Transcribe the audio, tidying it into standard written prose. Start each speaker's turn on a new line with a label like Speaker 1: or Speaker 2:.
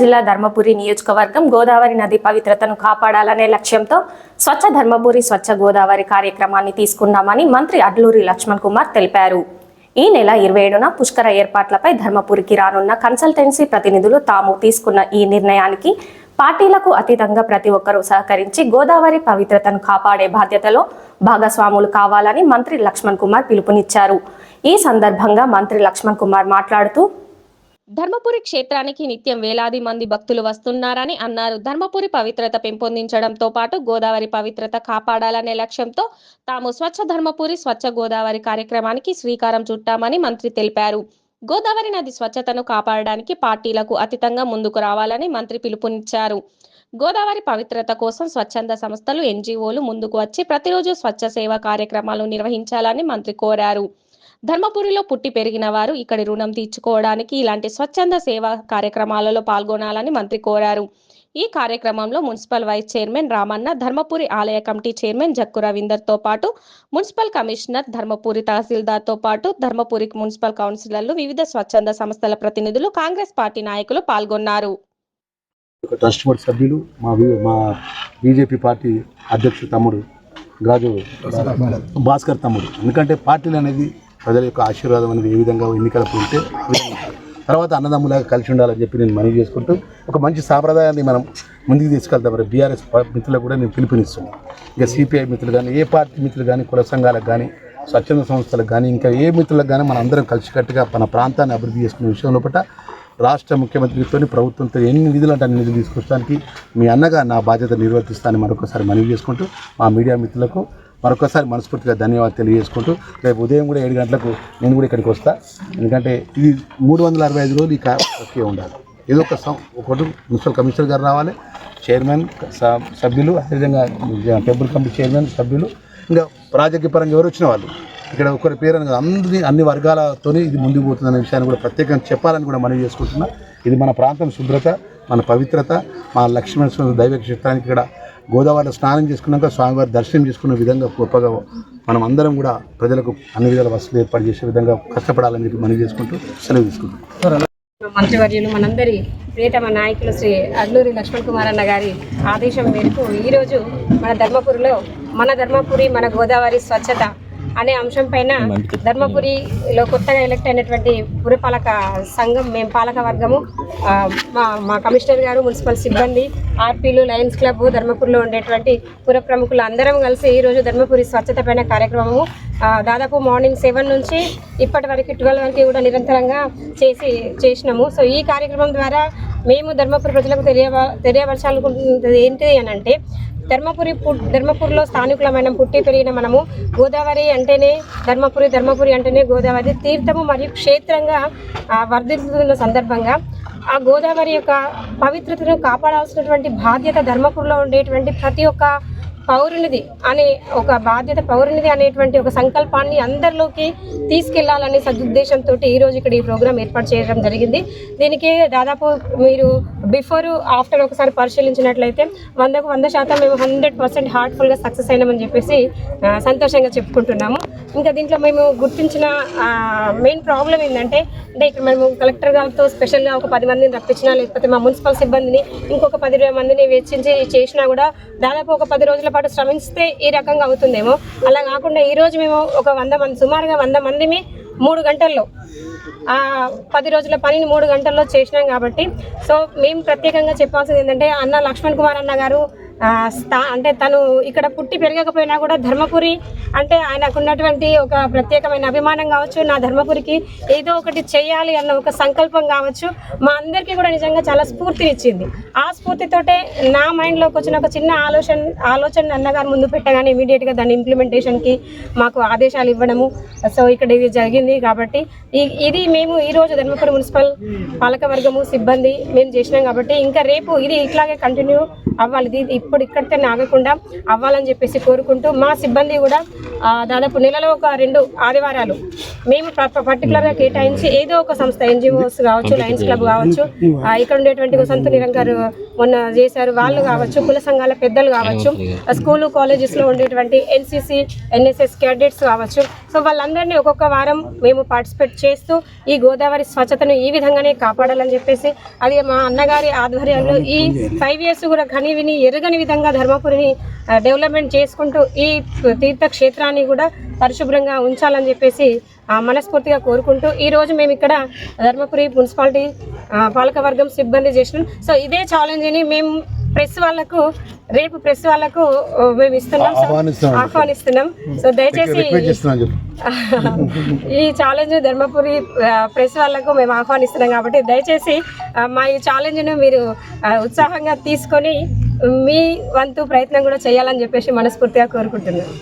Speaker 1: జిల్లా ధర్మపురి నియోజకవర్గం గోదావరి నది పవిత్రతను కాపాడాలనే లక్ష్యంతో స్వచ్ఛ ధర్మపురి స్వచ్ఛ గోదావరి కార్యక్రమాన్ని తీసుకున్నామని మంత్రి అడ్లూరి లక్ష్మణ్ కుమార్ తెలిపారు. ఈ నెల 27న పుష్కర ఏర్పాట్లపై ధర్మపురికి రానున్న కన్సల్టెన్సీ ప్రతినిధులు తాము తీసుకున్న ఈ నిర్ణయానికి పార్టీలకు అతీతంగా ప్రతి ఒక్కరూ సహకరించి గోదావరి పవిత్రతను కాపాడే బాధ్యతలో భాగస్వాములు కావాలని మంత్రి లక్ష్మణ్ కుమార్ పిలుపునిచ్చారు. ఈ సందర్భంగా మంత్రి లక్ష్మణ్ కుమార్ మాట్లాడుతూ ధర్మపురి క్షేత్రానికి నిత్యం వేలాది మంది భక్తులు వస్తున్నారని అన్నారు. ధర్మపురి పవిత్రత పెంపొందించడంతో పాటు గోదావరి పవిత్రత కాపాడాలనే లక్ష్యంతో తాము స్వచ్ఛ ధర్మపురి స్వచ్ఛ గోదావరి కార్యక్రమానికి శ్రీకారం చుట్టామని మంత్రి తెలిపారు. గోదావరి నది స్వచ్ఛతను కాపాడడానికి పార్టీలకు అతీతంగా ముందుకు రావాలని మంత్రి పిలుపునిచ్చారు. గోదావరి పవిత్రత కోసం స్వచ్ఛంద సంస్థలు, ఎన్జీఓలు ముందుకు వచ్చి ప్రతిరోజు స్వచ్ఛ సేవా కార్యక్రమాలు నిర్వహించాలని మంత్రి కోరారు. ధర్మపురిలో పుట్టి పెరిగిన వారు ఇక్కడి రుణం తీర్చుకోవడానికి ఇలాంటి స్వచ్ఛంద సేవా కార్యక్రమాలలో పాల్గొనాలని మంత్రి కోరారు. ఈ కార్యక్రమంలో municipal vice chairman Ramanna, Dharmapuri ఆలయ కమిటీ చైర్మన్ జక్కు రవీందర్తో పాటు మున్సిపల్ కమిషనర్, ధర్మపురి తహసీల్దార్తో పాటు ధర్మపురి మున్సిపల్ కౌన్సిలర్లు, వివిధ స్వచ్ఛంద సంస్థల ప్రతినిధులు, కాంగ్రెస్ పార్టీ నాయకులు పాల్గొన్నారు.
Speaker 2: ట్రస్ట్ బోర్డు సభ్యులు, మా బీజేపీ పార్టీ అధ్యక్షుడు తమ్ముడు గాజు భాస్కర్ తమ్ముడు, ఎందుకంటే పార్టీలు అనేది ప్రజల యొక్క ఆశీర్వాదం అనేది ఏ విధంగా ఎన్నికలకు ఉంటే తర్వాత అన్నదమ్ములాగా కలిసి ఉండాలని చెప్పి నేను మనవి చేసుకుంటూ ఒక మంచి సాంప్రదాయాన్ని మనం ముందుకు తీసుకెళ్తాం. మరి బీఆర్ఎస్ మిత్రులకు కూడా నేను పిలుపునిస్తున్నాను. ఇంకా సిపిఐ మిత్రులు కానీ, ఏ పార్టీ మిత్రులు కానీ, కుల సంఘాలకు కానీ, స్వచ్ఛంద సంస్థలకు కానీ, ఇంకా ఏ మిత్రులకు కానీ మనం అందరం కలిసికట్టుగా మన ప్రాంతాన్ని అభివృద్ధి చేసుకునే విషయంలో పట్ల రాష్ట్ర ముఖ్యమంత్రితో ప్రభుత్వంతో ఎన్ని నిధులు అంటే అన్ని నిధులు తీసుకొచ్చడానికి మీ అన్నగా నా బాధ్యత నిర్వర్తిస్తానని మరొకసారి మనవి చేసుకుంటూ మా మీడియా మిత్రులకు మరొకసారి మనస్ఫూర్తిగా ధన్యవాదాలు తెలియజేసుకుంటూ రేపు ఉదయం కూడా 7 గంటలకు నేను కూడా ఇక్కడికి వస్తాను. ఎందుకంటే ఇది 365 రోజులు ఈ ప్రక్రియ ఉండాలి. ఏదో ఒకటి మున్సిపల్ కమిషనర్ గారు రావాలి, చైర్మన్ సభ్యులు, అదేవిధంగా టెంపుల్ కమిటీ చైర్మన్ సభ్యులు, ఇంకా రాజకీయ పరంగా ఎవరు వచ్చిన వాళ్ళు ఇక్కడ ఒకరి పేరు అని అన్ని వర్గాలతో ఇది ముందుకు పోతుందనే విషయాన్ని కూడా ప్రత్యేకంగా చెప్పాలని కూడా మనవి చేసుకుంటున్నా. ఇది మన ప్రాంతం శుభ్రత, మన పవిత్రత, మన లక్ష్మణ దైవ క్షేత్రానికి ఇక్కడ గోదావరిలో స్నానం చేసుకున్నాక స్వామివారి దర్శనం చేసుకున్న విధంగా గొప్పగా మనం అందరం కూడా ప్రజలకు అన్ని విధాల వసతులు ఏర్పాటు చేసే విధంగా కష్టపడాలని చెప్పి మనవి చేసుకుంటూ సెలవు తీసుకుంటాం.
Speaker 3: మంత్రివర్యులు, మనందరి ప్రియతమ నాయకులు శ్రీ అడ్లూరి లక్ష్మణ్ కుమార్ అన్న గారి ఆదేశం మేరకు ఈరోజు మన ధర్మపురి మన గోదావరి స్వచ్ఛత అనే అంశం పైన ధర్మపురిలో కొత్తగా ఎలక్ట్ అయినటువంటి పురపాలక సంఘం, మేము పాలక వర్గము, మా కమిషనర్ గారు, మున్సిపల్ సిబ్బంది, ఆర్పీలు, లయన్స్ క్లబ్, ధర్మపురిలో ఉండేటువంటి పుర ప్రముఖులు అందరం కలిసి ఈరోజు ధర్మపురి స్వచ్ఛత పైన కార్యక్రమము దాదాపు మార్నింగ్ 7 నుంచి ఇప్పటి వరకు 12 వరకు కూడా నిరంతరంగా చేసినాము. సో ఈ కార్యక్రమం ద్వారా మేము ధర్మపురి ప్రజలకు తెలియపరచాలనుకుంటున్నది ఏంటి అని అంటే, ధర్మపురిలో స్థానికులమైన పుట్టి పెరిగిన మనము గోదావరి అంటేనే ధర్మపురి అంటేనే గోదావరి తీర్థము మరియు క్షేత్రంగా వర్ధిల్లుతున్న సందర్భంగా ఆ గోదావరి యొక్క పవిత్రతను కాపాడాల్సినటువంటి బాధ్యత ధర్మపురిలో ఉండేటువంటి ప్రతి ఒక్క పౌరునిది అనేటువంటి ఒక సంకల్పాన్ని అందరిలోకి తీసుకెళ్లాలనే సదుద్దేశంతో ఈరోజు ఇక్కడ ఈ ప్రోగ్రాం ఏర్పాటు చేయడం జరిగింది. దీనికి దాదాపు మీరు బిఫోర్ ఆఫ్టర్ ఒకసారి పరిశీలించినట్లయితే 100% మేము 100% హార్ట్ఫుల్గా సక్సెస్ అయినామని చెప్పేసి సంతోషంగా చెప్పుకుంటున్నాము. ఇంకా దీంట్లో మేము గుర్తించిన మెయిన్ ప్రాబ్లం ఏంటంటే, ఇక్కడ మేము కలెక్టర్ గారితో స్పెషల్గా ఒక 10 మందిని రప్పించినా, లేకపోతే మా మున్సిపల్ సిబ్బందిని ఇంకొక 10-20 మందిని వెచ్చించి చేసినా కూడా దాదాపు ఒక 10 రోజుల పాటు శ్రమిస్తే ఈ రకంగా అవుతుందేమో. అలా కాకుండా ఈరోజు మేము ఒక 100 మంది, సుమారుగా 100 మందిని 3 గంటల్లో 10 రోజుల పనిని 3 గంటల్లో చేసినాం కాబట్టి, సో మేము ప్రత్యేకంగా చెప్పాల్సింది ఏంటంటే, అన్న లక్ష్మణ్ కుమార్ అన్న గారు అంటే తను ఇక్కడ పుట్టి పెరగకపోయినా కూడా ధర్మపురి అంటే ఆయనకు ఉన్నటువంటి ఒక ప్రత్యేకమైన అభిమానం కావచ్చు, నా ధర్మపురికి ఏదో ఒకటి చేయాలి అన్న ఒక సంకల్పం కావచ్చు, మా అందరికీ కూడా నిజంగా చాలా స్ఫూర్తినిచ్చింది. ఆ స్ఫూర్తితోటే నా మైండ్లోకి వచ్చిన ఒక చిన్న ఆలోచన అన్నగారు ముందు పెట్టగానే ఇమీడియట్గా దాని ఇంప్లిమెంటేషన్కి మాకు ఆదేశాలు ఇవ్వడము, సో ఇక్కడ ఇది జరిగింది. కాబట్టి ఇది మేము ఈరోజు ధర్మపురి మున్సిపల్ పాలకవర్గము, సిబ్బంది మేము చేసినాం కాబట్టి ఇంకా రేపు ఇది ఇట్లాగే కంటిన్యూ అవ్వాలి, ఇప్పుడు ఇక్కడితో ఆగకుండా అవ్వాలని చెప్పేసి కోరుకుంటూ, మా సిబ్బంది కూడా దాదాపు నెలలో ఒక 2 ఆదివారాలు మేము పర్టికులర్గా కేటాయించి ఏదో ఒక సంస్థ NGOs కావచ్చు, లయన్స్ క్లబ్ కావచ్చు, ఇక్కడ ఉండేటువంటి వసంత నిరంగారు మొన్న చేశారు వాళ్ళు కావచ్చు, కుల సంఘాల పెద్దలు కావచ్చు, స్కూలు కాలేజెస్లో ఉండేటువంటి NCC NSS క్యాడెట్స్ కావచ్చు. సో వాళ్ళందరినీ ఒక్కొక్క వారం మేము పార్టిసిపేట్ చేస్తూ ఈ గోదావరి స్వచ్ఛతను ఈ విధంగానే కాపాడాలని చెప్పేసి అది మా అన్నగారి ఆధ్వర్యంలో ఈ 5 years కూడా కని విని ఎరగని విధంగా ధర్మపురిని డెవలప్మెంట్ చేసుకుంటూ ఈ తీర్థక్షేత్రాన్ని కూడా పరిశుభ్రంగా ఉంచాలని చెప్పేసి మనస్ఫూర్తిగా కోరుకుంటూ ఈరోజు మేము ఇక్కడ ధర్మపురి మున్సిపాలిటీ పాలకవర్గం సిబ్బంది చేసినాం. సో ఇదే ఛాలెంజ్ని మేము రేపు ప్రెస్ వాళ్ళకు మేము ఇస్తున్నాం, ఆహ్వానిస్తున్నాం. సో దయచేసి ఈ ఛాలెంజ్ ధర్మపురి ప్రెస్ వాళ్ళకు మేము ఆహ్వానిస్తున్నాం కాబట్టి దయచేసి మా ఈ ఛాలెంజ్ను మీరు ఉత్సాహంగా తీసుకొని మీ వంతు ప్రయత్నం కూడా చేయాలని చెప్పేసి మనస్ఫూర్తిగా కోరుకుంటున్నాను.